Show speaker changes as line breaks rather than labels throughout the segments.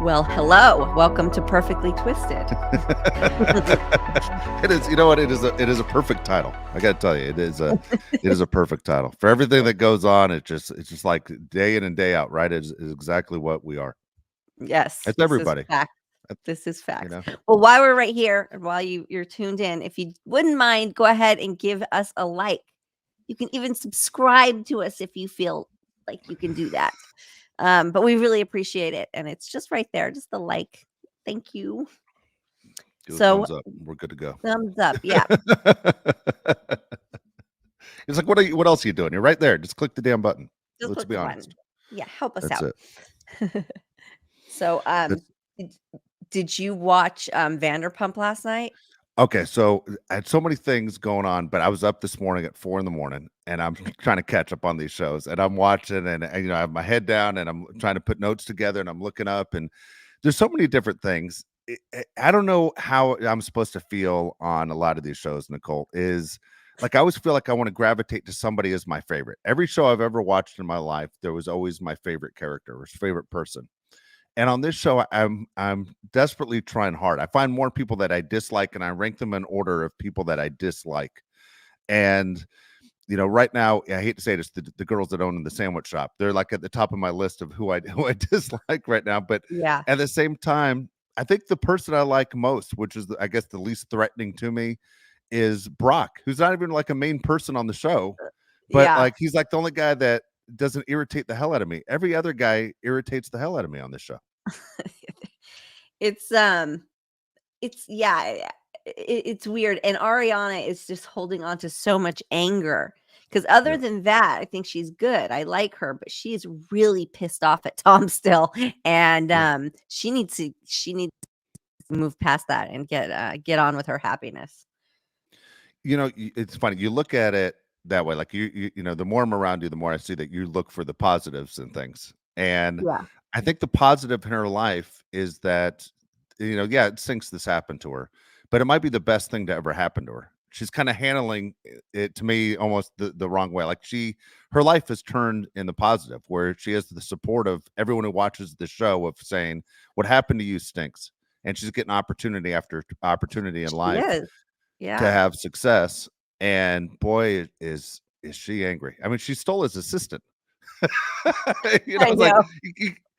Well, hello. Welcome to Perfectly Twisted.
It is, you know what? It is a perfect title. I got to tell you, it is a perfect title for everything that goes on. It's just like day in and day out, right? Is exactly what we are.
Yes,
It's
this is
everybody,
fact.
uh,
This is
you
facts.
know.
Well, while we're right here and while you're tuned in, if you wouldn't mind, go ahead and give us a like. You can even subscribe to us if you feel like you can do that. But we really appreciate it. And it's just right there, just the like. Thank you.
Do a
So
thumbs up. We're good to go.
thumbs up. Yeah.
It's like, what else are you doing? You're right there. Just click the damn button.
Just
Let's
click
be
the button.
honest.
Yeah. Help us
That's
out.
it.
So
That's
did, did you watch Vanderpump last night?
okay. So I had so many things going on, but I was up this morning at 4 in the morning, and I'm trying to catch up on these shows. And I'm watching, and I have my head down, and I'm trying to put notes together, and I'm looking up, and there's so many different things. I don't know how I'm supposed to feel on a lot of these shows, Nicole. Is like I always feel like I want to gravitate to somebody as my favorite. Every show I've ever watched in my life, there was always my favorite character or favorite person. And on this show, I'm desperately trying hard. I find more people that I dislike, and I rank them in order of people that I dislike. And right now, I hate to say this, the girls that own the sandwich shop, they're like at the top of my list of who I dislike right now. But
Yeah.
at the same time, I think the person I like most, which is I guess the least threatening to me, is Brock, who's not even like a main person on the show, but
Yeah.
like he's like the only guy that doesn't irritate the hell out of me. Every other guy irritates the hell out of me on this show.
It's it's yeah, it's weird, and Ariana is just holding on to so much anger. Because other
Yeah.
than that, I think she's good. I like her, but she is really pissed off at Tom still, and
Yeah.
she needs to move past that and get on with her happiness.
It's funny. You look at it that way. Like the more I'm around you, the more I see that you look for the positives and things. And
Yeah.
I think the positive in her life is that, yeah, it sinks this happened to her, but it might be the best thing to ever happen to her. She's kind of handling it to me almost the wrong way. Like her life has turned in the positive, where she has the support of everyone who watches the show of saying, "What happened to you stinks," and she's getting opportunity after opportunity in
She
life
is.
to
Yeah.
have success. And boy, is she angry. I mean, she stole his assistant.
I
It's like
know.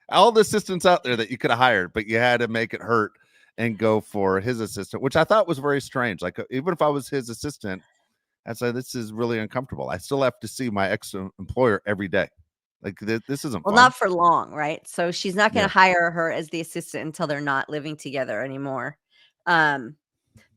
all the assistants out there that you could have hired, but you had to make it hurt and go for his assistant, which I thought was very strange. Like, even if I was his assistant, I'd say this is really uncomfortable. I still have to see my ex-employer every day. Like, this isn't
Well,
fun.
not for long, right? So she's not gonna
Yeah.
hire her as the assistant until they're not living together anymore. Um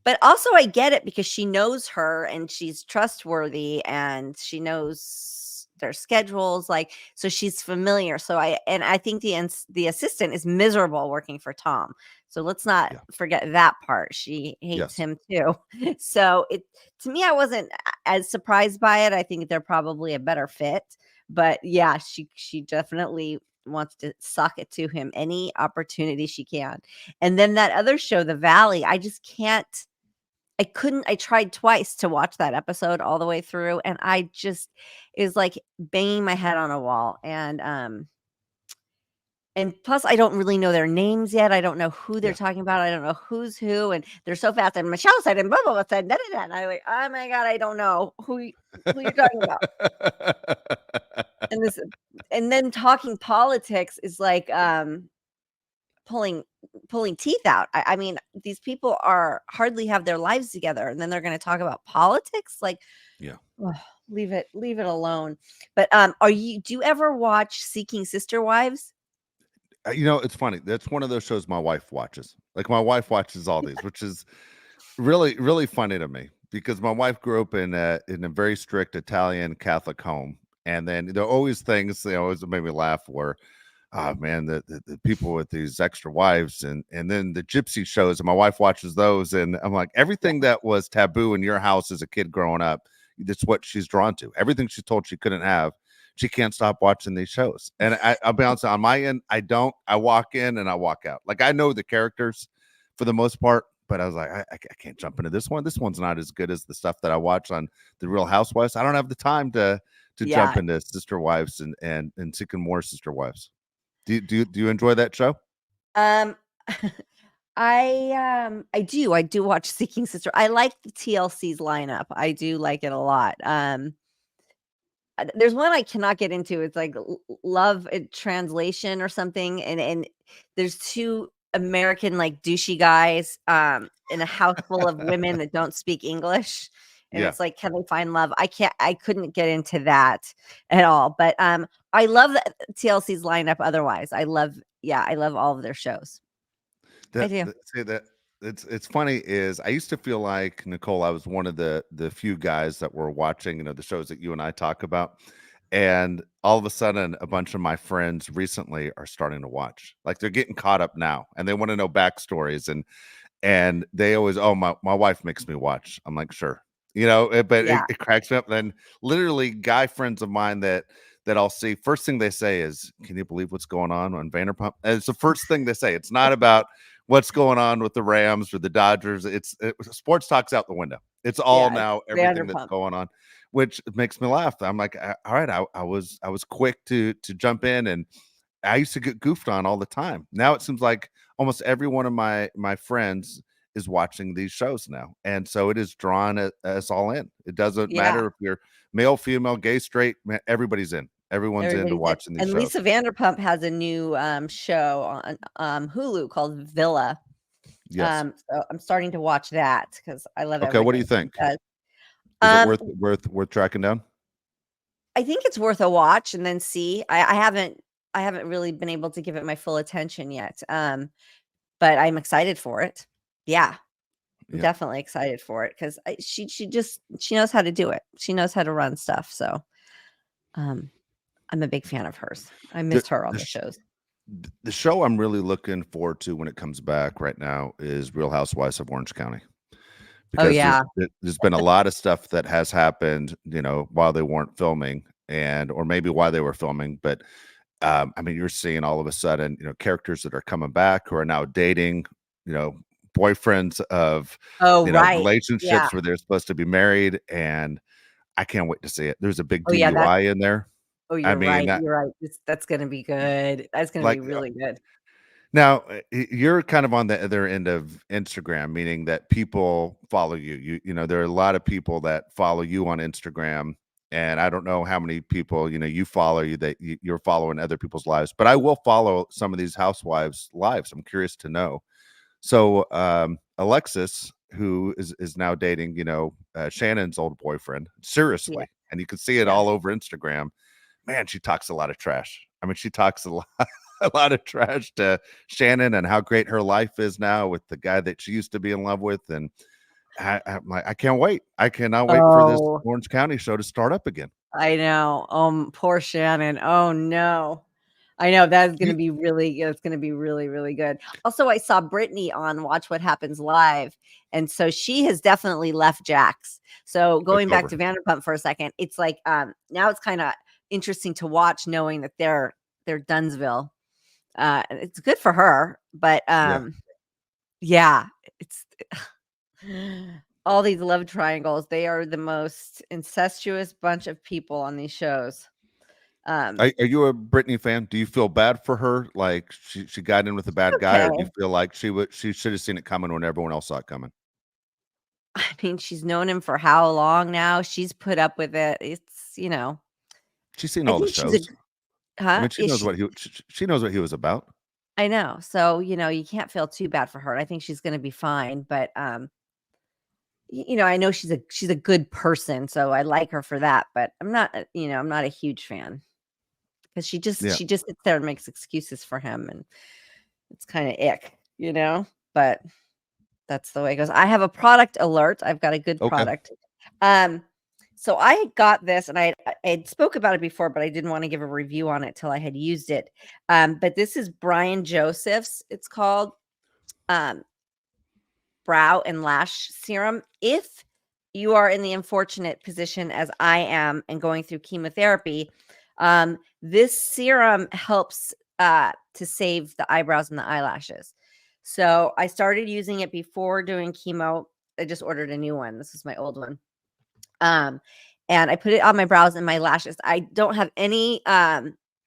But also I get it because she knows her and she's trustworthy and she knows their schedules, like, so she's familiar. I think the assistant is miserable working for Tom. So let's not
Yeah.
forget that part. She hates
Yes.
him too. So it to me, I wasn't as surprised by it. I think they're probably a better fit. But yeah, she definitely wants to suck it to him any opportunity she can. And then that other show, The Valley, I just can't I tried twice to watch that episode all the way through, and I just it was like banging my head on a wall, and plus I don't really know their names yet. I don't know who they're
Yeah.
talking about. I don't know who's who, and they're so fast. And Michelle said, and blah blah blah said, da, da, da, and I'm like, oh my god, I don't know who you're talking about. And this, and then talking politics is like pulling pulling teeth out. I mean, these people are hardly have their lives together, and then they're going to talk about politics. Like,
Yeah.
ugh, leave it alone. But do you ever watch Seeking Sister Wives?
It's funny. That's one of those shows my wife watches. Like, my wife watches all these, which is really, really funny to me because my wife grew up in a very strict Italian Catholic home, and then there are always things that always made me laugh. Where, oh man, the people with these extra wives, and then the gypsy shows, and my wife watches those, and I'm like,
Yeah,
everything that was taboo in your house as a kid growing up, that's what she's drawn to. Everything she's told she couldn't have, she can't stop watching these shows. And I'll be honest, on my end, I don't. I walk in and I walk out. Like, I know the characters for the most part, but I was like, I can't jump into this one. This one's not as good as the stuff that I watch on the Real Housewives. I don't have the time to jump
yeah.
into Sister Wives and seeking more Sister Wives. Do you enjoy that show?
Um, I do watch Seeking Sister. I like the TLC's lineup. I do like it a lot. There's one I cannot get into. It's like Love in Translation or something, and there's two American like douchey guys in a house full of women that don't speak English, and
Yeah.
it's like, can they find love? I couldn't get into that at all. But I love the TLC's lineup. Otherwise, I love all of their shows. I do.
Say that it's funny is I used to feel like, Nicole, I was one of the few guys that were watching, the shows that you and I talk about. And all of a sudden, a bunch of my friends recently are starting to watch. Like they're getting caught up now and they want to know backstories. And they always, oh, my wife makes me watch. I'm like, sure. But
Yeah,
it cracks me up. Then literally guy friends of mine that I'll see, first thing they say is, "Can you believe what's going on Vanderpump?" And it's the first thing they say. It's not about what's going on with the Rams or the Dodgers. Sports talks out the window. It's all
yeah, it's
now everything that's
Vanderpump.
going on, which makes me laugh. I'm like, all right, I was quick to jump in, and I used to get goofed on all the time. Now it seems like almost every one of my friends is watching these shows now, and so it is drawn us all in. It doesn't
Yeah,
matter if you're male, female, gay, straight. Everybody's in. Everyone's into
everybody's in.
watching these
And
shows.
Lisa Vanderpump has a new show on Hulu called Villa.
Yes.
So I'm starting to watch that because I love
Okay. What do you
everything she
think?
does.
Is it
Um,
worth tracking down?
I think it's worth a watch and then see. I haven't really been able to give it my full attention yet. But I'm excited for it. Yeah, I'm
Yeah.
definitely excited for it because she knows how to do it. She knows how to run stuff. So um, I'm a big fan of hers. I
The
missed her on
the
the
sh-
shows.
the show I'm really looking forward to when it comes back right now is Real Housewives of Orange County.
Oh
Because
yeah,
there's been a lot of stuff that has happened, while they weren't filming or maybe while they were filming. But I mean, you're seeing all of a sudden, characters that are coming back who are now dating, you know, boyfriends of,
oh right, yeah.
relationships where they're supposed to be married. And I can't wait to see it. There's a big
Oh yeah,
DUI in there.
oh,
I
you're
mean,
right, you're right. That's gonna be good. That's gonna be
like
really good.
now, you're kind of on the other end of Instagram, meaning that people follow you. There are a lot of people that follow you on Instagram, and I don't know how many people you follow you're following other people's lives, but I will follow some of these housewives' lives. I'm curious to know. So, Alexis, who is now dating, Shannon's old boyfriend,
Yeah,
seriously, and you can see it
yeah.
all over Instagram. Man, she talks a lot of trash. I mean, she talks a lot, a lot of trash to Shannon and how great her life is now with the guy that she used to be in love with. And I'm like, I can't wait. I cannot wait for this
Oh,
Orange County show to start up again.
I know. Poor Shannon. Oh no. I know that's gonna
You,
be really it's gonna be really, really good. Also, I saw Brittany on Watch What Happens Live, and so she has definitely left Jax. So
it's
going back
over.
to Vanderpump for a second, it's like now it's kind of interesting to watch knowing that they're Dunsville. And it's good for her, but
Yeah.
yeah, it's all these love triangles. They are the most incestuous bunch of people on these shows. Um,
Are you a Britney fan? Do you feel bad for her? Like she got in with a bad guy,
okay.
or do you feel like she should have seen it coming when everyone else saw it coming?
I mean, she's known him for how long now? She's put up with it.
She's seen
I
all the
think she's a
shows. I
huh?
mean, she
Is
knows
she
she knows what he was about.
I know. So, you can't feel too bad for her. I think she's gonna be fine, but I know she's a good person, so I like her for that, but I'm not a huge fan because she just
Yeah.
she just sits there and makes excuses for him, and it's kind of ick. But that's the way it goes. I have a product alert. I've got a good
Okay.
product. Um, so I got this, and I had spoke about it before, but I didn't want to give a review on it till I had used it. But this is Brian Joseph's. It's called um, Brow and Lash Serum. If you are in the unfortunate position as I am and going through chemotherapy, this serum helps to save the eyebrows and the eyelashes. So I started using it before doing chemo. I just ordered a new one. This is my old one. Um, and I put it on my brows and my lashes. I don't have any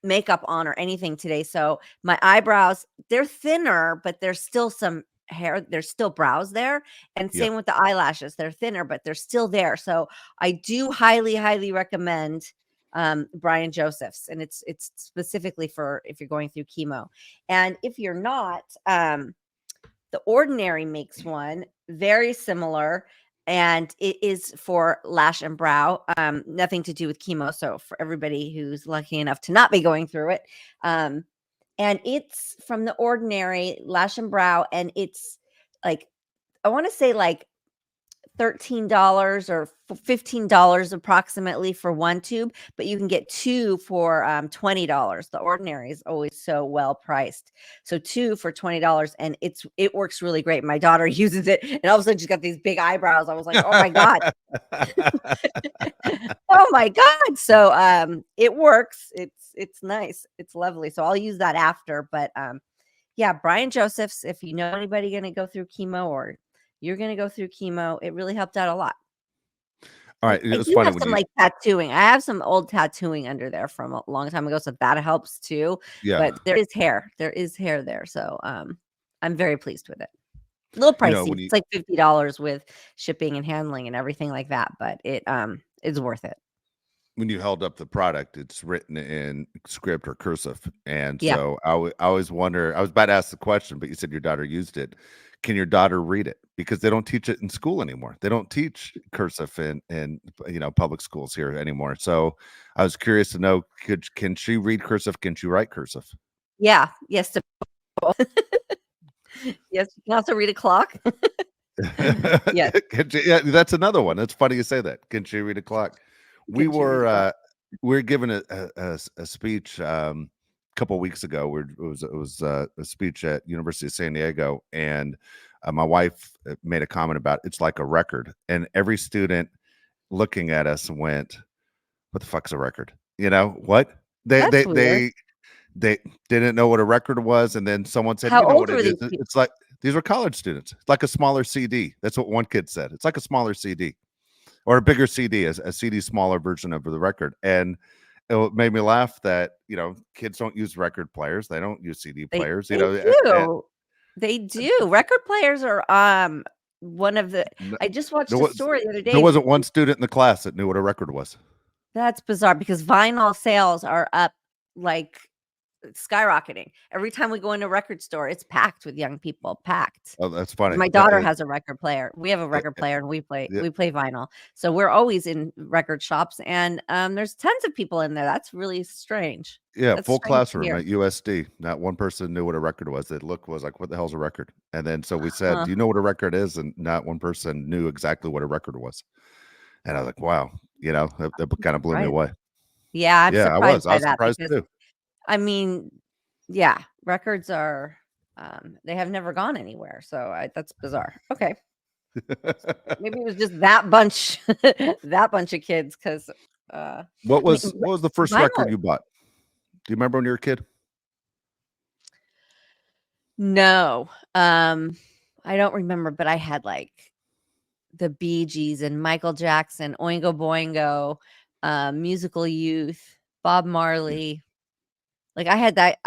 makeup on or anything today. So my eyebrows, they're thinner, but there's still some hair, there's still brows there. And
Yeah.
same with the eyelashes, they're thinner, but they're still there. So I do highly, highly recommend Brian Joseph's, and it's specifically for if you're going through chemo. And if you're not, The Ordinary makes one very similar, and it is for lash and brow. Nothing to do with chemo. So for everybody who's lucky enough to not be going through it, and it's from The Ordinary lash and brow, and it's like, I want to say like $13 or $15 approximately for one tube, but you can get two for $20. The Ordinary is always so well priced. So two for $20, and it works really great. My daughter uses it, and all of a sudden she's got these big eyebrows. I was like, oh my God. Oh my God. So it works. It's nice. It's lovely. So I'll use that after. But yeah, Brian Joseph's, if you know anybody going to go through chemo or you're going to go through chemo, it really helped out a lot.
All right.
I
It's
do
funny
have
when
some
you,
like tattooing. I have some old tattooing under there from a long time ago, so that helps too.
yeah,
But there is hair. There is hair there. So I'm very pleased with it. A little pricey.
when you,
It's like $50 with shipping and handling and everything like that, but it is worth it.
when you held up the product, it's written in script or cursive. And
Yeah.
so I always wonder, I was about to ask the question, but you said your daughter used it. Can your daughter read it? Because they don't teach it in school anymore. They don't teach cursive in public schools here anymore. So I was curious to know, can she read cursive? Can she write cursive?
Yeah. Yes. Yes. You can also read a clock. Yes.
Yeah, that's another one. That's funny you say that. Can she read a clock? We
Can she read a clock?
were given a speech a couple weeks ago. It was a speech at University of San Diego, and my wife made a comment about it's like a record, and every student looking at us went, "What the fuck's a record?" You know what? They
That's
they
weird.
they they didn't know what a record was, and then someone said,
How
"You know
old
what
were
it is?
these people?
It's like these were college students. It's like a smaller CD." That's what one kid said. It's like a smaller CD or a bigger CD, a CD smaller version of the record. And it made me laugh that kids don't use record players. They don't use CD
They
players.
they do. They do. Record players are one of the
N-
I just watched
there
a
was
story the other
there
day.
wasn't one student in the class that knew what a record was.
That's bizarre because vinyl sales are up like skyrocketing. Every time we go into a record store, it's packed with young people, packed.
Oh, that's funny.
My daughter has a record player. We have a record player and we play
Yeah,
vinyl. So we're always in record shops, and there's tons of people in there. That's really strange.
yeah,
That's
full
strange to
classroom
hear.
at USD. Not one person knew what a record was. They looked was like, "What the hell's a record?" And then so we said,
Huh,
"Do you know what a record is?" And not one person knew exactly what a record was. And I was like, "Wow," that kind of blew me
right.
away.
Yeah, I'm
Yeah, I
surprised
was. I
by
was
that
surprised
because
too.
I mean, yeah, records are they have never gone anywhere. So that's bizarre. Okay. Maybe it was just that bunch that bunch of kids cuz
What
I mean
was the first record
vinyl.
you bought? Do you remember when you were a kid?
No. I don't remember, but I had like the Bee Gees and Michael Jackson, Oingo Boingo, Musical Youth, Bob
Yeah.
Marley. Like I had that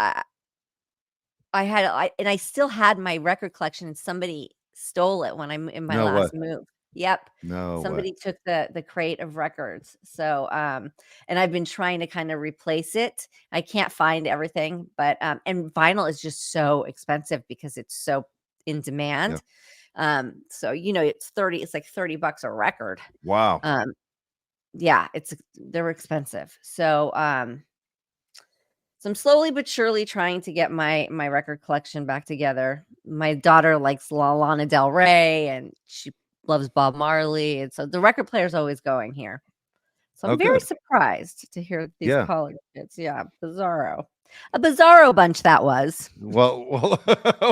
and I still had my record collection, and somebody stole it when I'm in my
No way.
last move. Yep.
No way.
Somebody took the crate of records. So, and I've been trying to kind of replace it. I can't find everything, but and vinyl is just so expensive because it's so in
Yeah.
demand. So it's like $30 a record.
Wow.
Um, yeah, they're expensive. So I'm slowly but surely trying to get my record collection back together. My daughter likes Lana Del Rey, and she loves Bob Marley, and so the record player's always going here. So
Oh,
I'm very
good.
surprised to hear these
Yeah.
college kids. Yeah, bizarro. A bizarro bunch that was.
Well,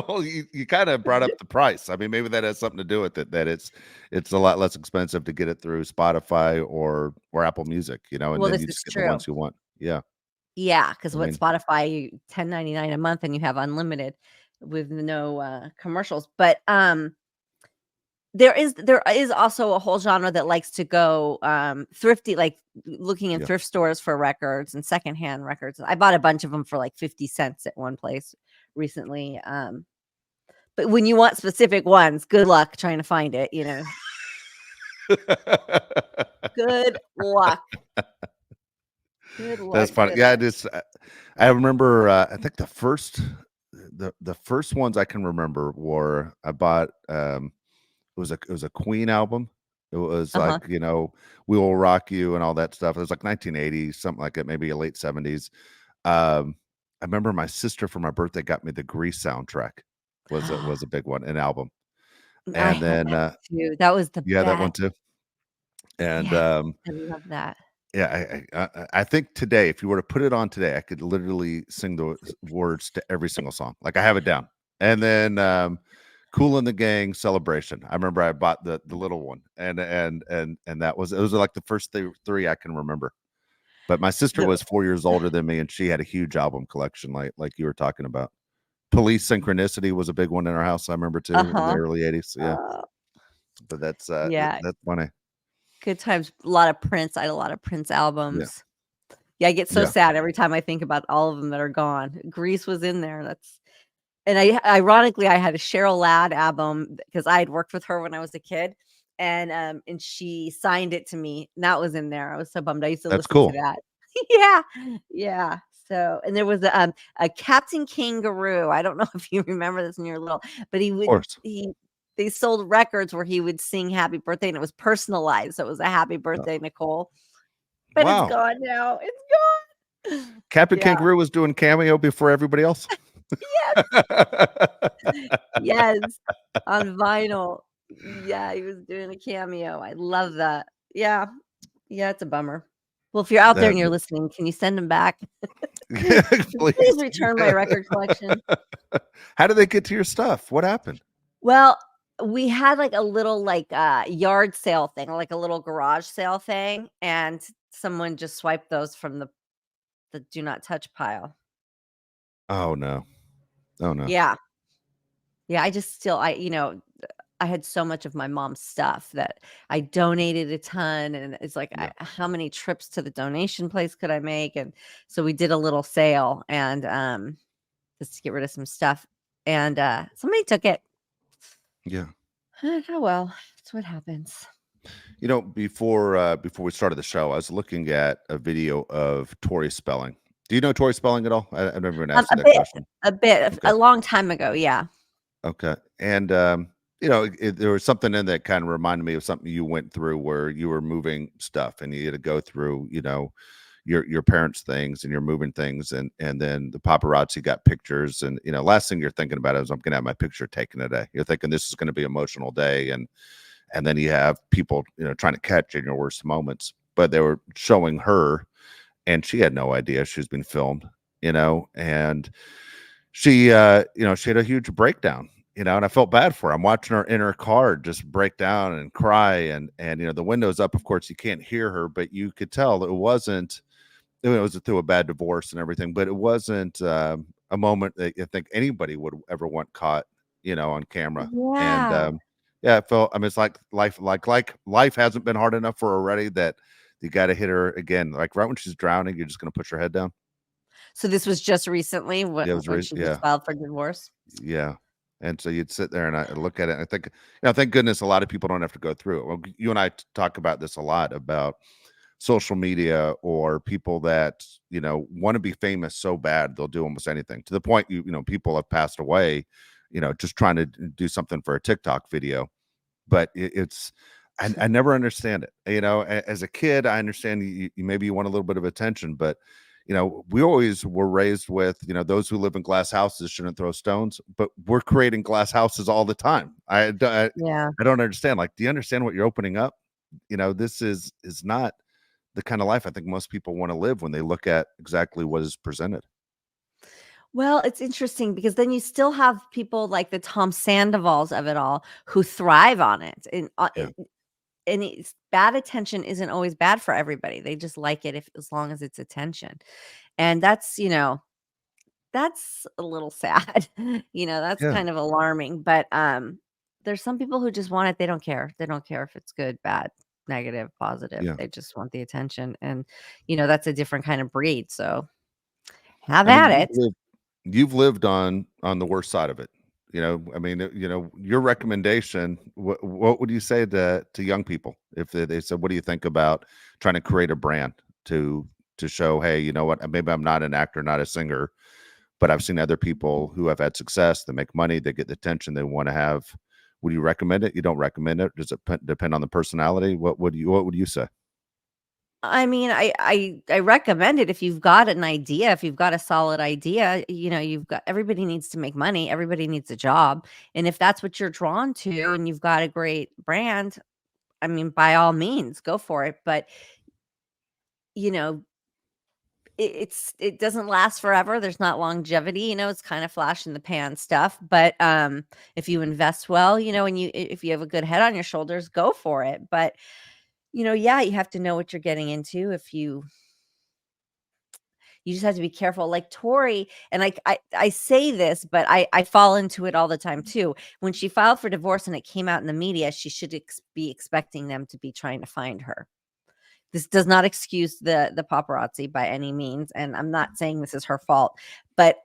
well, you kind of brought up the price. I mean, maybe that has something to do with it. That it's a lot less expensive to get it through Spotify or Apple Music, and
Well,
then
this
you
is
just get the
true.
ones you want. Yeah.
Yeah, because
I
what
mean,
Spotify, you $10.99 a month and you have unlimited with no commercials. But there is also a whole genre that likes to go thrifty, like looking in
Yeah.
thrift stores for records and secondhand records. I bought a bunch of them for like 50 cents at one place recently. But when you want specific ones, good luck trying to find it, you know. Good luck. Good luck,
That's funny.
good
Yeah,
luck.
it is. I remember. I think the first ones I can remember were I bought. It was a Queen album. It was like
Uh-huh.
We Will Rock You and all that stuff. It was like 1980, something like it, maybe a late 70s. I remember my sister for my birthday got me the Grease soundtrack. Was a big one, an album,
I
and
had
then
that too. That was the
yeah, that one
best.
too. And
Yes, I love that.
yeah, I think today, if you were to put it on today, I could literally sing the words to every single song. Like I have it down. And then Cool in the Gang Celebration. I remember I bought the little one, and that was it was like the first three I can remember. But my sister
The
was 4 years older than me, and she had a huge album collection, like you were talking about. Police Synchronicity was a big one in our house. I remember too in the
Uh-huh.
early '80s. Yeah,
Uh,
but
yeah,
that's funny.
good times. A lot of Prince. I had a lot of Prince
Yeah,
albums. Yeah, I get so
yeah,
sad every time I think about all of them that are gone. Grease was in there. That's and ironically, I had a Cheryl Ladd album because I had worked with her when I was a kid, and she signed it to me, and that was in there. I was so bummed. I used to
that's
listen to
cool.
that. Yeah, yeah. So, and there was a Captain Kangaroo. I don't know if you remember this when you were little, but
Of course.
he they sold records where he would sing happy birthday and it was personalized. So it was a happy
Uh,
birthday, Nicole. But it's
wow.
gone now. It's gone.
Captain
Yeah.
Kangaroo was doing cameo before everybody else.
Yes. Yes. On vinyl. Yeah, he was doing a cameo. I love that. Yeah. Yeah, it's a bummer. Well, if you're out there
That
and you're listening, can you send them back?
please.
Please return my record collection.
How did they get to your stuff? What happened?
Well, we had like a little yard sale thing, like a little garage sale thing, and someone just swiped those from the do not touch pile.
Oh no. Oh no.
Yeah. Yeah, I just still I had so much of my mom's stuff that I donated a ton, and it's like,
Yeah.
how many trips to the donation place could I make? And so we did a little sale, and just to get rid of some stuff, and somebody took it.
Yeah.
Oh well, that's what happens.
Before we started the show, I was looking at a video of Tori Spelling. Do you know Tori Spelling at all? I've never even asked you
A
that
bit,
question. Okay.
a long time ago. Yeah.
Okay. And there was something in that kind of reminded me of something you went through where you were moving stuff and you had to go through, your parents' things and you're moving things and then the paparazzi got pictures and last thing you're thinking about is I'm gonna have my picture taken today. You're thinking this is gonna be an emotional day and then you have people, trying to catch you in your worst moments. But they were showing her and she had no idea she was being filmed, and she had a huge breakdown, and I felt bad for her. I'm watching her in her car just break down and cry and the window's up. Of course, you can't hear her, but you could tell it wasn't it was through a bad divorce and everything, but it wasn't a moment that I think anybody would ever want caught, on camera. And
Yeah.
yeah, it felt. I mean, it's like life hasn't been hard enough for her already that you got to hit her again. Like right when she's drowning, you're just gonna push her head down.
So this was just recently
Yeah, it was
when she just
yeah.
filed for divorce.
Yeah. And so you'd sit there and I look at it and I think, thank goodness a lot of people don't have to go through it. Well, you and I talk about this a lot about social media or people that, want to be famous so bad they'll do almost anything to the point people have passed away, just trying to do something for a TikTok video. But I never understand it. As a kid, I understand you maybe you want a little bit of attention, but we always were raised with, those who live in glass houses shouldn't throw stones, but we're creating glass houses all the time.
Yeah.
I don't understand. Like, do you understand what you're opening up? This is not the kind of life I think most people want to live when they look at exactly what is presented.
Well, it's interesting because then you still have people like the Tom Sandovals of it all who thrive on it,
Yeah.
and it's bad attention isn't always bad for everybody. They just like it if as long as it's attention, and that's a little sad. That's
Yeah.
kind of alarming, but There's some people who just want it, they don't care. They don't care if it's good, bad, negative, positive.
Yeah.
They just want the attention, and, that's a different kind of breed, so have
I mean,
at it.
you've lived on the worst side of it. I mean, your recommendation, what would you say to young people if they said, what do you think about trying to create a brand to show, hey, you know what, maybe I'm not an actor, not a singer, but I've seen other people who have had success, they make money, they get the attention they want to have. Would you recommend it? You don't recommend it? Does it depend on the personality? What would you say?
I mean, I recommend it if you've got an idea, if you've got a solid idea, you've got everybody needs to make money, everybody needs a job, and if that's what you're drawn to and you've got a great brand, I mean, by all means, go for it, but, you know, it doesn't last forever, there's not longevity, it's kind of flash in the pan stuff, but, if you invest well, and if you have a good head on your shoulders, go for it, but, yeah, you have to know what you're getting into if you just have to be careful. Like Tori, and I say this, but I fall into it all the time too. When she filed for divorce and it came out in the media, she should be expecting them to be trying to find her. This does not excuse the paparazzi by any means, and I'm not saying this is her fault, but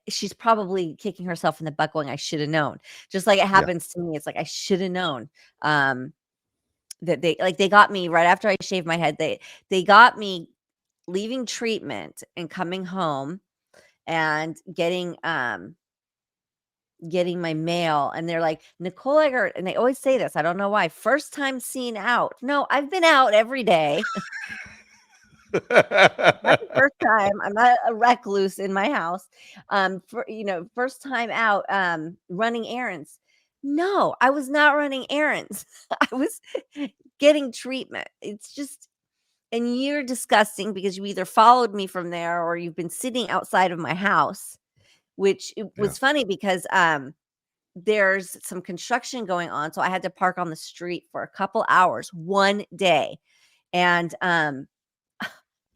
she's probably kicking herself in the butt, going, "I should have known." Just like it
Yeah.
happens to me, it's like I should have known. That they got me right after I shaved my head. They got me leaving treatment and coming home and getting my mail, and they're like, "Nicole Eggert," and they always say this, I don't know why, "First time seen out." No, I've been out every day. Not the first time. I'm not a recluse in my house. First time out running errands. No, I was not running errands. I was getting treatment. It's just, and you're disgusting because you either followed me from there or you've been sitting outside of my house, which it
Yeah.
was funny because there's some construction going on, so I had to park on the street for a couple hours one day, and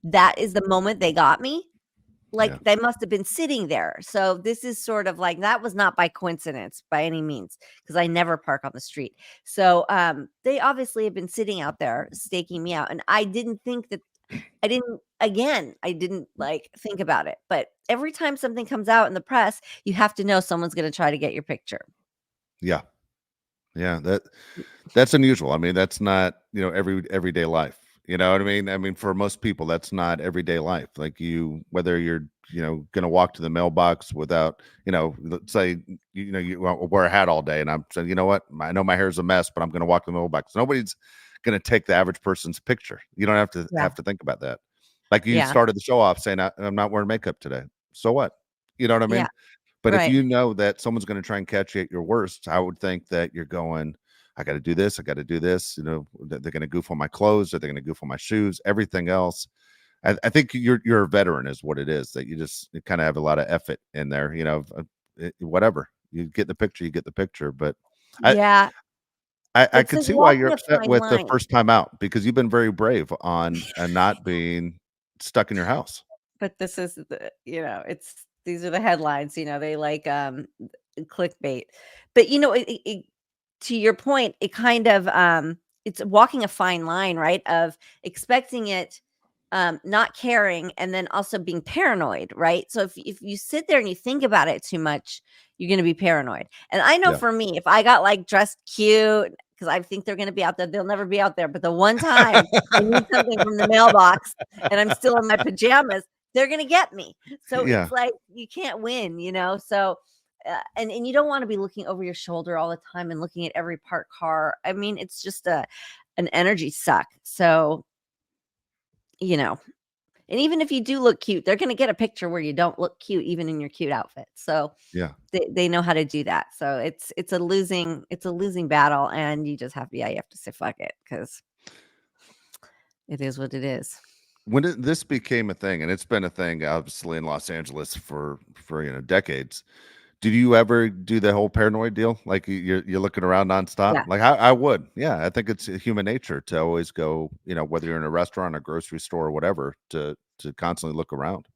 that is the moment they got me.
Yeah.
Like, they must have been sitting there. So this is sort of like, that was not by coincidence by any means, because I never park on the street. So they obviously have been sitting out there staking me out, and I didn't think that I didn't like think about it. But every time something comes out in the press, you have to know someone's going to try to get your picture.
Yeah. Yeah. That's unusual. I mean, that's not, everyday life. You know what I mean? I mean, for most people, that's not everyday life. Like whether you're, going to walk to the mailbox without, let's say, you wear a hat all day, and I'm saying, you know what? I know my hair's a mess, but I'm going to walk to the mailbox. Nobody's going to take the average person's picture. You don't have to
Yeah.
think about that. Like you
Yeah.
started the show off saying, I'm not wearing makeup today. So what? You know what I
Yeah.
mean? But if
Right.
you know that someone's going to try and catch you at your worst, I would think that you're going, I got to do this. I got to do this. They're going to goof on my clothes. Or they're going to goof on my shoes, everything else. I think you're a veteran is what it is, that you kind of have a lot of effort in there, whatever you get the picture, you get the picture. But I,
Yeah.
I
It's
could
like
see why you're
walking a
upset
fine
with the
line.
first time out, because you've been very brave on not being stuck in your house.
But this is it's these are the headlines, they like, clickbait. But, to your point, it kind of, it's walking a fine line, right? Of expecting it, not caring, and then also being paranoid, right? So if you sit there and you think about it too much, you're gonna be paranoid. And I know
Yeah.
for me, if I got like dressed cute, because I think they're gonna be out there, they'll never be out there. But the one time I need something from the mailbox and I'm still in my pajamas, they're gonna get me. So
Yeah.
it's like you can't win. So and you don't want to be looking over your shoulder all the time and looking at every parked car. I mean, it's just an energy suck. So, you know, and even if you do look cute, they're gonna get a picture where you don't look cute, even in your cute outfit. So
Yeah.
they know how to do that. So it's a losing battle, and you just have to, you have to say fuck it, because it is what it is.
When this became a thing, and it's been a thing obviously in Los Angeles for decades. Did you ever do the whole paranoid deal? Like you're looking around nonstop?
Yeah.
Like I would. Yeah, I think it's human nature to always go, whether you're in a restaurant, a grocery store, or whatever, to constantly look around.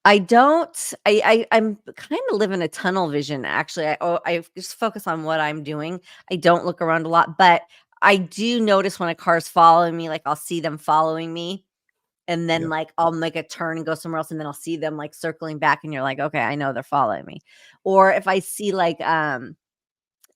I don't. I'm kind of living a tunnel vision. Actually, I just focus on what I'm doing. I don't look around a lot, but I do notice when a car's following me. Like I'll see them following me, and then
Yeah.
like I'll make a turn and go somewhere else, and then I'll see them like circling back, and you're like, okay, I know they're following me. Or if I see like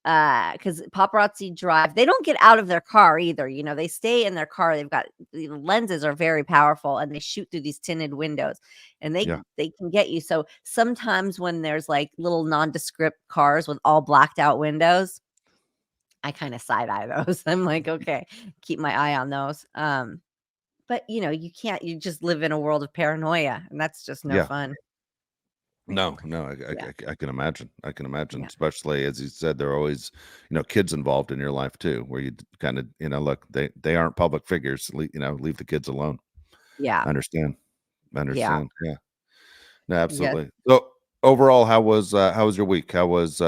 because paparazzi drive, they don't get out of their car either, they stay in their car. They've got, lenses are very powerful, and they shoot through these tinted windows, and they
Yeah.
they can get you. So sometimes when there's like little nondescript cars with all blacked out windows, I kind of side eye those. I'm like, okay, keep my eye on those. But you just live in a world of paranoia, and that's just no
Yeah.
fun.
No, no,
Yeah,
I can imagine. I can imagine,
yeah,
especially as you said, there are always, kids involved in your life too, where you kind of, look, they aren't public figures. Leave the kids alone.
yeah,
I understand. I
yeah.
understand. Yeah. No,
Yes.
absolutely. So overall, how was your week? How was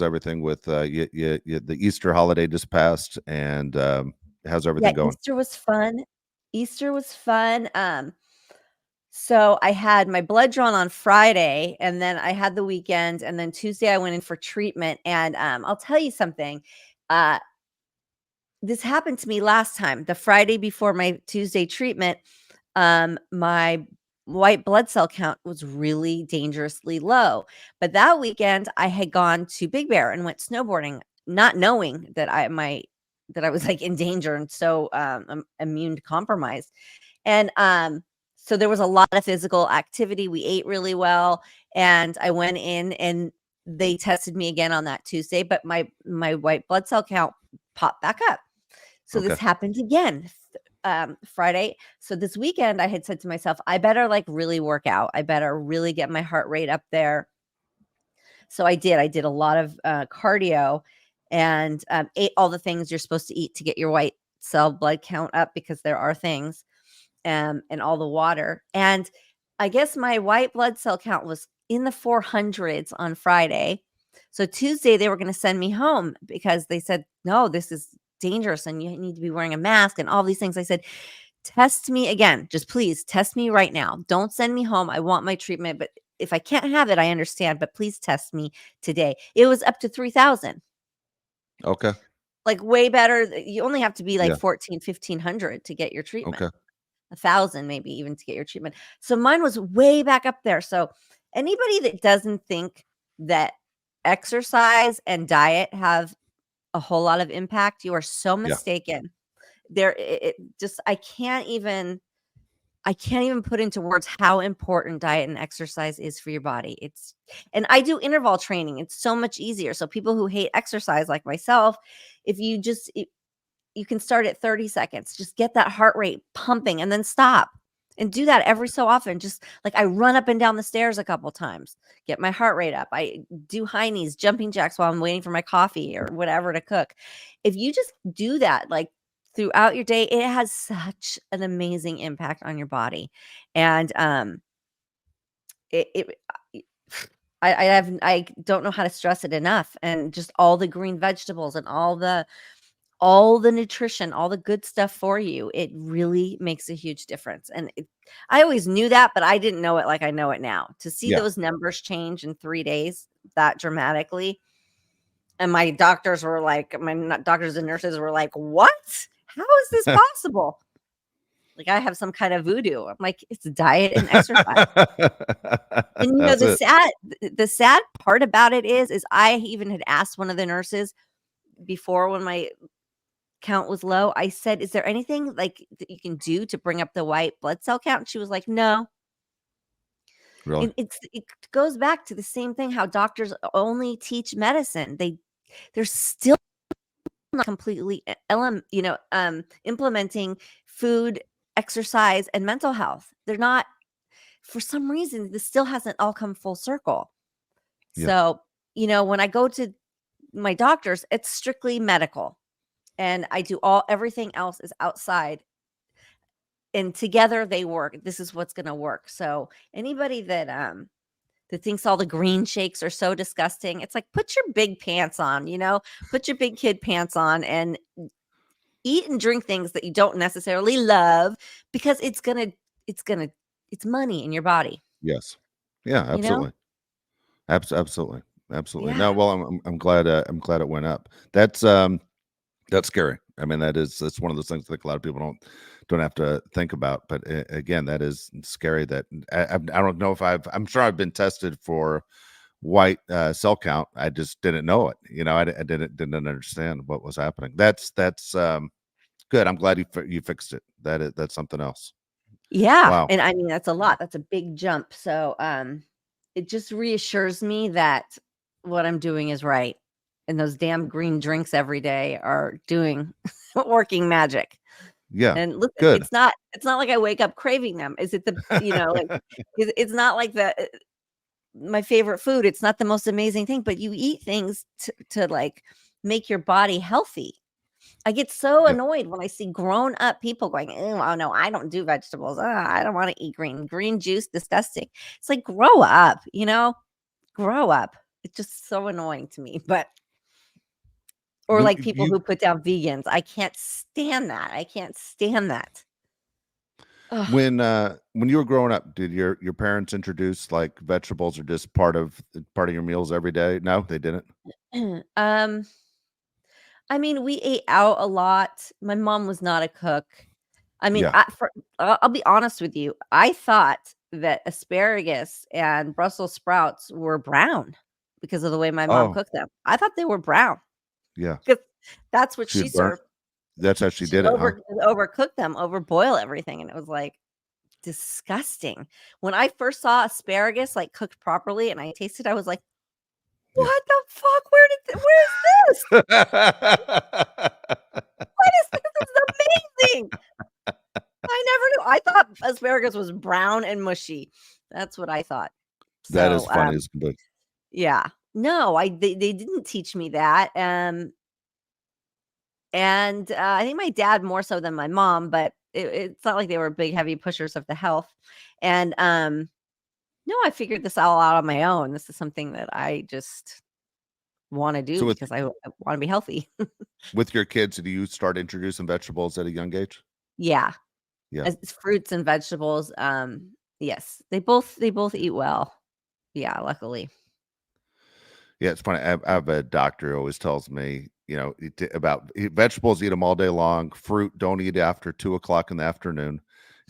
everything with the Easter holiday just passed, and how's
Yeah,
everything going?
Easter was fun. Easter was fun. So I had my blood drawn on Friday, and then I had the weekend, and then Tuesday I went in for treatment. And I'll tell you something. Uh, this happened to me last time. The Friday before my Tuesday treatment, my white blood cell count was really dangerously low. But that weekend, I had gone to Big Bear and went snowboarding, not knowing that I was like in danger and so immune compromised. And so there was a lot of physical activity. We ate really well, and I went in and they tested me again on that Tuesday, but my white blood cell count popped back up. So this
Okay.
happened again Friday. So this weekend I had said to myself, I better like really work out. I better really get my heart rate up there. So I did. I did a lot of cardio and ate all the things you're supposed to eat to get your white cell blood count up, because there are things, and all the water. And I guess my white blood cell count was in the 400s on Friday. So Tuesday they were going to send me home because they said, no, this is dangerous and you need to be wearing a mask and all these things. I said, test me again. Just please test me right now. Don't send me home. I want my treatment, but if I can't have it, I understand, but please test me today. It was up to 3,000.
Okay.
Like way better. You only have to be like
Yeah.
1,500 to get your treatment.
Okay.
1,000 maybe even to get your treatment. So mine was way back up there. So anybody that doesn't think that exercise and diet have a whole lot of impact, you are so
Yeah.
mistaken. It just I can't even put into words how important diet and exercise is for your body. And I do interval training. It's so much easier. So people who hate exercise like myself, if you just you can start at 30 seconds. Just get that heart rate pumping and then stop. And do that every so often. Just like I run up and down the stairs a couple times, get my heart rate up. I do high knees, jumping jacks while I'm waiting for my coffee or whatever to cook. If you just do that like throughout your day, it has such an amazing impact on your body. And it I don't know how to stress it enough. And just all the green vegetables and all the nutrition, all the good stuff for you, it really makes a huge difference. And I always knew that, but I didn't know it like I know it now. To see
Yeah.
those numbers change in 3 days that dramatically, and my doctors were like, doctors and nurses were like, "What? How is this possible?" Like I have some kind of voodoo. I'm like, it's diet and exercise. And
That's it.
the sad part about it is I even had asked one of the nurses before when my count was low. I said, "Is there anything like that you can do to bring up the white blood cell count?" And she was like, "No."
Really?
It goes back to the same thing how doctors only teach medicine. They're still not completely implementing food, exercise, and mental health. They're not, for some reason, this still hasn't all come full circle.
Yeah.
So, when I go to my doctors, it's strictly medical. And I do everything else is outside, and together they work. This is what's going to work. So anybody that thinks all the green shakes are so disgusting, it's like, put your big pants on, put your big kid pants on and eat and drink things that you don't necessarily love, because it's money in your body.
Yes. Yeah,
you know?
absolutely. Absolutely. Absolutely.
Yeah.
No, well, I'm glad it went up. That's scary. I mean, that's one of those things that a lot of people don't have to think about. But again, that is scary. That I don't know if I'm sure I've been tested for white cell count. I just didn't know it. I didn't understand what was happening. That's good. I'm glad you fixed it. That's something else.
Yeah,
Wow.
and I mean, that's a lot. That's a big jump. So, it just reassures me that what I'm doing is right, and those damn green drinks every day are doing working magic.
Yeah.
And listen,
Good.
it's not like I wake up craving them. Is it like, it's not like my favorite food. It's not the most amazing thing, but you eat things to like make your body healthy. I get so
Yep.
annoyed when I see grown up people going, "Ew, oh no, I don't do vegetables. I don't want to eat green juice, disgusting." It's like, grow up, grow up. It's just so annoying to me. But or
When
like people who put down vegans, I can't stand that. I can't stand that. Ugh.
when you were growing up, did your parents introduce like vegetables or just part of your meals every day? No, they didn't.
um, I mean, we ate out a lot. My mom was not a cook. I mean,
Yeah.
I'll be honest with you. I thought that asparagus and Brussels sprouts were brown because of the way my mom
Oh,
cooked them. I thought they were brown
yeah.
because that's what
She
she
had burnt.
served.
That's how she
She'd
did it, huh?
overcook them, overboil everything, and it was like disgusting. When I first saw asparagus like cooked properly, and I tasted, I was like,
Yeah.
"What the fuck? Where is this? What is this? This is amazing." I never knew. I thought asparagus was brown and mushy. That's what I thought.
That is
So,
funny as can be.
yeah. No, they didn't teach me that. And I think my dad more so than my mom, but it's not like they were big heavy pushers of the health. And no, I figured this all out on my own. This is something that I just want to do
So
because I want to be healthy.
with your kids, do you start introducing vegetables at a young age?
Yeah.
Yeah.
As fruits and vegetables. Yes. They both eat well. Yeah, luckily.
Yeah, it's funny. I have a doctor who always tells me, about vegetables, eat them all day long. Fruit, don't eat after 2 o'clock in the afternoon.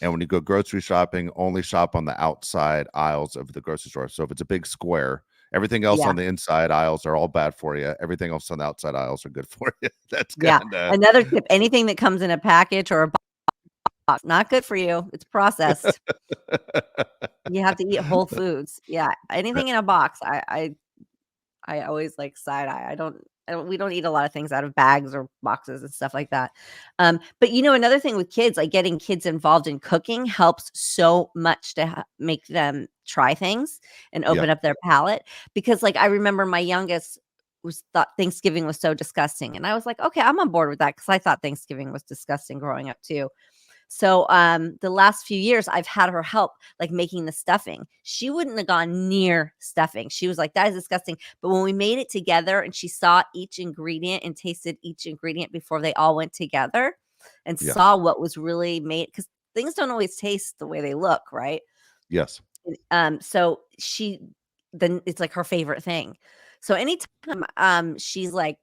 And when you go grocery shopping, only shop on the outside aisles of the grocery store. So if it's a big square, everything else
Yeah.
on the inside aisles are all bad for you. Everything else on the outside aisles are good for you. That's
Yeah.
kind of
Another tip, anything that comes in a package or a box, not good for you. It's processed. You have to eat whole foods. Yeah. Anything in a box, I always like side eye. I don't we don't eat a lot of things out of bags or boxes and stuff like that. But another thing with kids, like getting kids involved in cooking helps so much to make them try things and
yeah,
open up their palate. Because like I remember my youngest was thought Thanksgiving was so disgusting. And I was like, okay, I'm on board with that because I thought Thanksgiving was disgusting growing up too. So the last few years I've had her help like making the stuffing. She wouldn't have gone near stuffing. She was like, that is disgusting. But when we made it together and she saw each ingredient and tasted each ingredient before they all went together and
yeah,
saw what was really made, because things don't always taste the way they look, right?
yes,
So then it's like her favorite thing. So anytime she's like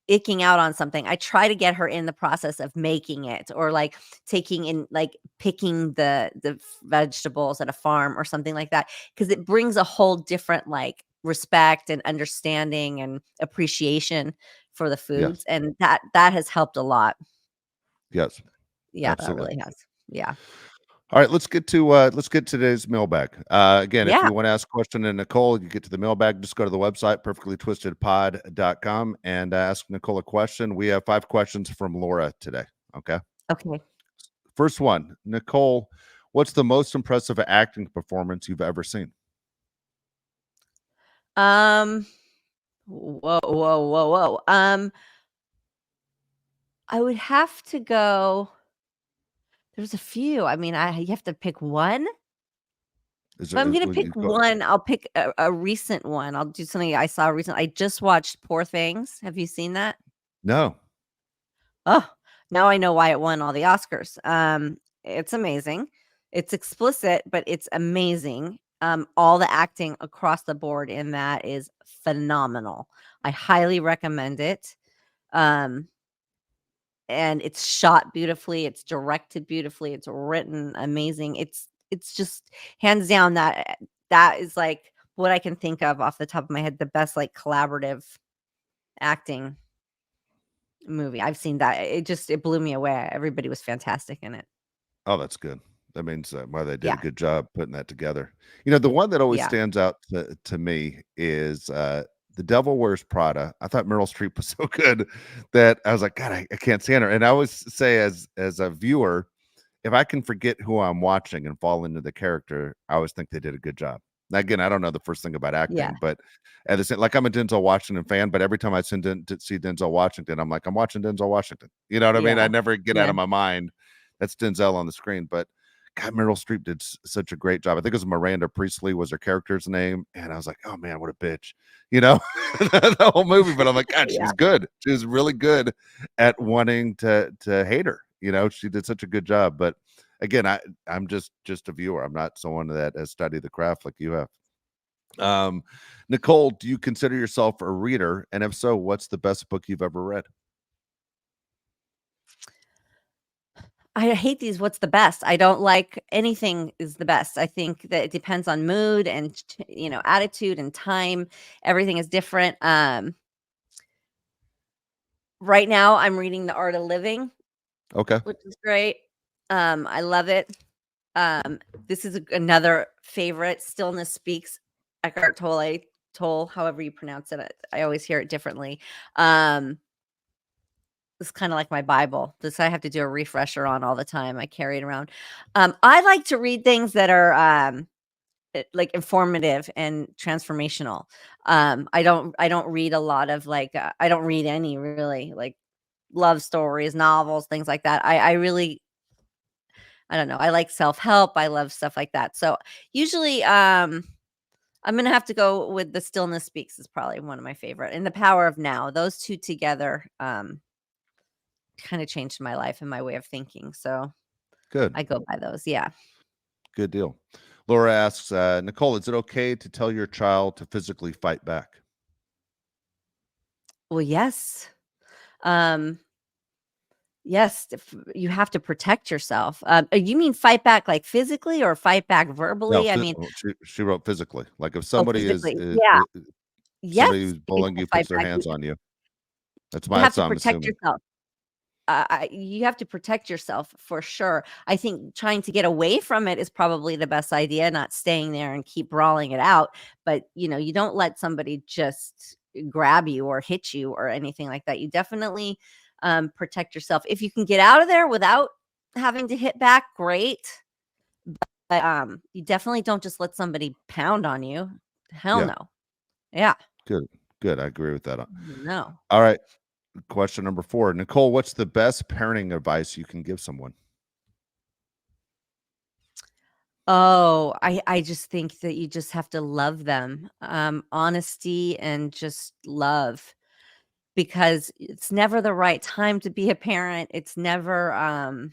icking out on something, I try to get her in the process of making it, or like taking in like picking the vegetables at a farm or something like that, because it brings a whole different like respect and understanding and appreciation for the
yes,
foods, and that has helped a lot.
yes,
Yeah, that
absolutely.
really has. Yeah.
All right, let's get today's mailbag. Again, if
Yeah.
you want to ask a question to Nicole, you get to the mailbag. Just go to the website, perfectlytwistedpod.com, and ask Nicole a question. We have 5 questions from Laura today. Okay.
Okay.
First one, Nicole, what's the most impressive acting performance you've ever seen?
um Whoa, whoa, whoa, whoa. I would have to go. There's a few. I mean, you have to pick one.
Is
If
there
I'm
is
gonna pick one, I'll pick a recent one. I'll do something I saw recent. I just watched Poor Things. Have you seen that?
no?
Oh, now I know why it won all the Oscars. It's amazing. It's explicit, but it's amazing. All the acting across the board in that is phenomenal. I highly recommend it. Um, and it's shot beautifully, it's directed beautifully, it's written amazing. It's just hands down that is like what I can think of off the top of my head, the best like collaborative acting movie. I've seen that. It blew me away. Everybody was fantastic in it.
Oh, that's good. That means well, they did a
Yeah.
good job putting that together. You know, the one that always
Yeah.
stands out to me is The Devil Wears Prada. I thought Meryl Streep was so good that I was like, God, I can't stand her. And I always say, as a viewer, if I can forget who I'm watching and fall into the character, I always think they did a good job. Now, again, I don't know the first thing about
Yeah.
acting, but at the same, like I'm a Denzel Washington fan, but every time I see Denzel Washington, I'm like, I'm watching Denzel Washington. You know what I mean? I
Yeah.
never get out
Yeah.
of my mind that's Denzel on the screen. But God, Meryl Streep did such a great job. I think it was Miranda Priestley was her character's name, and I was like, oh man, what a bitch, you know, the whole movie. But I'm like, God, she
Yeah.
was good. She was really good at wanting to hate her. You know, she did such a good job. But again, I'm just a viewer. I'm not someone that has studied the craft like you have. Nicole, do you consider yourself a reader? And if so, what's the best book you've ever read?
I hate these what's the best. I don't like anything is the best. I think that it depends on mood and attitude and time. Everything is different. Right now I'm reading The Art of Living,
Okay.
which is great. I love it. This is another favorite. Stillness Speaks, Eckhart Tolle, however you pronounce it. I always hear it differently. It's kind of like my Bible. This I have to do a refresher on all the time. I carry it around. I like to read things that are like informative and transformational. I don't read a lot of like I don't read any really like love stories, novels, things like that. I really I don't know. I like self-help. I love stuff like that. So usually I'm gonna have to go with The Stillness Speaks is probably one of my favorite. And The Power of Now. Those two together kind of changed my life and my way of thinking. So
Good.
I go by those. Yeah.
Good deal. Laura asks, Nicole, is it okay to tell your child to physically fight back?
Well, yes. Um, yes, if you have to protect yourself. You mean fight back like physically or fight back
No,
verbally? I mean,
she wrote physically. Like if
oh,
somebody
physically. Yeah.
somebody
Yes,
who's
you
bullying
can
you
fight
puts their
back.
hands on you. That's
You
my
have
that's
to
what I'm
protect
assuming.
yourself. You have to protect yourself for sure. I think trying to get away from it is probably the best idea, not staying there and keep brawling it out. But you don't let somebody just grab you or hit you or anything like that. You definitely protect yourself. If you can get out of there without having to hit back, great. But you definitely don't just let somebody pound on you. Hell
Yeah,
no. Yeah.
good. Good. I agree with that.
No.
All right. Question number 4. Nicole, what's the best parenting advice you can give someone?
Oh, I just think that you just have to love them. Honesty and just love because it's never the right time to be a parent. It's never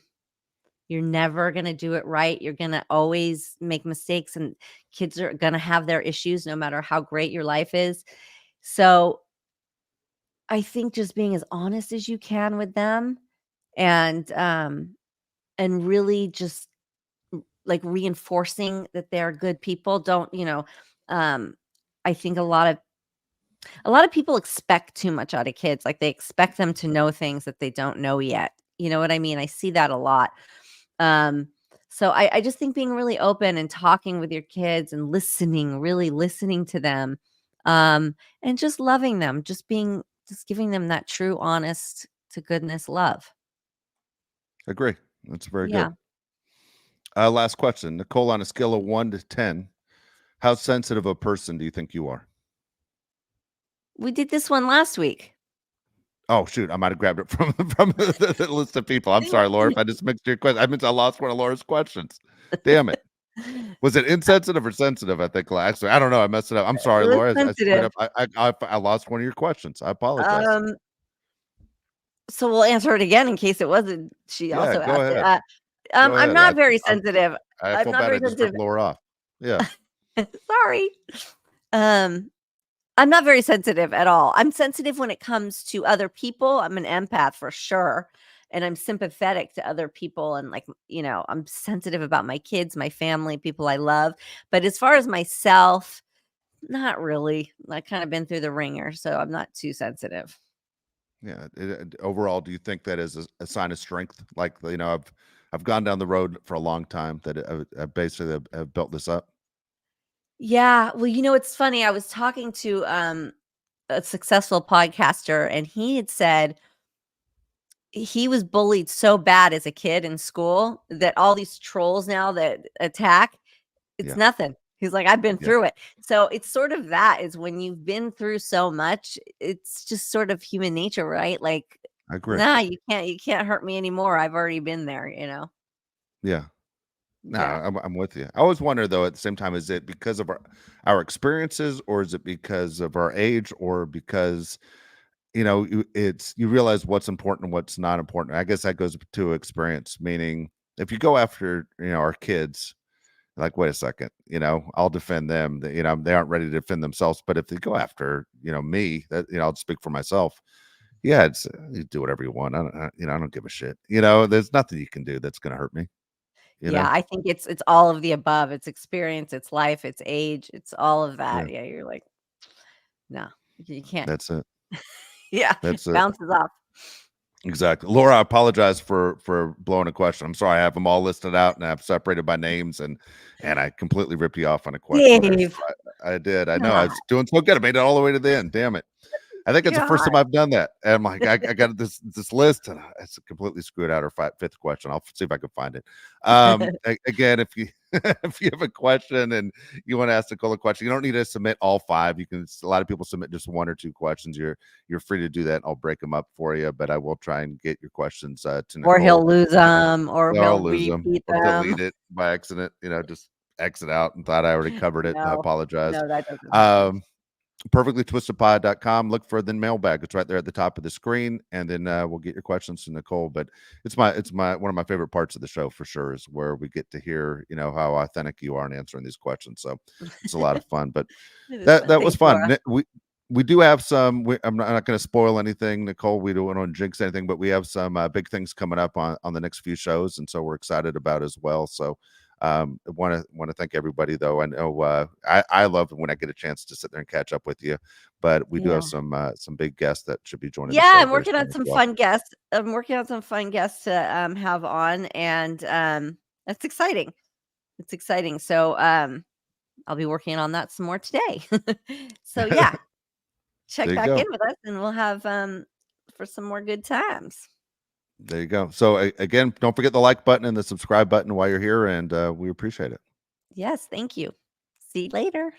you're never going to do it right. You're going to always make mistakes and kids are going to have their issues no matter how great your life is. So, I think just being as honest as you can with them and really just like reinforcing that they're good people. Don't, um, I think a lot of people expect too much out of kids. Like they expect them to know things that they don't know yet. You know what I mean? I see that a lot. Um, so I just think being really open and talking with your kids and listening, really listening to them, and just loving them, just giving them that true, honest to goodness love.
Agree. That's very good.
Yeah.
Last question. Nicole, on a scale of 1 to 10, how sensitive a person do you think you are?
We did this one last week.
Oh shoot, I might have grabbed it from the list of people. I'm sorry, Laura, if I just mixed your question. I lost one of Laura's questions. Damn it. Was it insensitive or sensitive? I think actually, I don't know. I messed it up. I'm sorry,
It was
Laura. I straight
sensitive.
up, I lost one of your questions. I apologize.
Um, so we'll answer it again in case it wasn't she
Yeah,
also
go
asked it.
ahead. Go
I'm
ahead.
not very sensitive.
I
I'm
feel
not
bad. I
very
just ripped
sensitive.
Laura off. Yeah.
Sorry. Um, I'm not very sensitive at all. I'm sensitive when it comes to other people. I'm an empath for sure. And I'm sympathetic to other people. And like, I'm sensitive about my kids, my family, people I love. But as far as myself, not really. I kind of been through the ringer, so I'm not too sensitive.
Yeah. Overall, do you think that is a sign of strength? Like, I've gone down the road for a long time that I basically have built this up.
Yeah. Well, it's funny. I was talking to a successful podcaster, and he had said he was bullied so bad as a kid in school that all these trolls now that attack, it's
Yeah.
nothing. He's like, I've been
Yeah.
through it. So it's sort of that is when you've been through so much, it's just sort of human nature, right? Like,
I agree.
nah, you can't hurt me anymore. I've already been there.
Yeah. No,
Yeah.
I'm with you. I always wonder though, at the same time, is it because of our experiences, or is it because of our age, or because you realize what's important and what's not important. I guess that goes to experience, meaning if you go after our kids, like, wait a second, I'll defend them. They aren't ready to defend themselves. But if they go after me, that I'll speak for myself. Yeah, it's you do whatever you want. I don't give a shit. There's nothing you can do that's gonna hurt me. You
Yeah,
know.
I think it's all of the above. It's experience, it's life, it's age, it's all of
Yeah,
that. Yeah, you're like, no, you can't.
that's it.
Yeah,
That's it.
bounces off.
Exactly. Laura, I apologize for blowing a question. I'm sorry. I have them all listed out and I've separated by names, and I completely ripped you off on a question there. So
Dave,
I did. I know. I
God,
was doing so good. I made it all the way to the end. Damn it. I think it's the first time
God.
I've done that. And I'm like, I got this list, and it's completely screwed out. Our fifth question. I'll see if I can find it. Again, if you if you have a question and you want to ask Nicole a question, you don't need to submit all five. You can. A lot of people submit just one or two questions. You're free to do that. I'll break them up for you, but I will try and get your questions to
Or he'll
Nicole.
lose them, or
Or
he'll
I'll lose them.
repeat
I'll
them.
delete it by accident. Just exit out and thought I already covered it. I
No,
apologize.
no, that doesn't happen.
Um, perfectlytwistedpod.com. Look for the mailbag. It's right there at the top of the screen, and then we'll get your questions to Nicole. But it's my one of my favorite parts of the show for sure is where we get to hear how authentic you are in answering these questions. So it's a lot of fun. But
It is fun.
that was
Thanks,
fun.
Laura.
We do have some. I'm not going to spoil anything, Nicole. We don't want to jinx anything, but we have some big things coming up on the next few shows, and so we're excited about as well. So want to thank everybody though. I know I love when I get a chance to sit there and catch up with you, but we do have
Yeah.
some big guests that should be joining the
Yeah,
show
I'm
very
working
soon
on
as
some
well.
fun guests. I'm working on some fun guests to have on, and that's exciting. It's exciting. So I'll be working on that some more today. So yeah, check
There you
back in
go.
with us and we'll have for some more good times.
There you go. So again, don't forget the like button and the subscribe button while you're here, and we appreciate it.
Yes, thank you. See you later.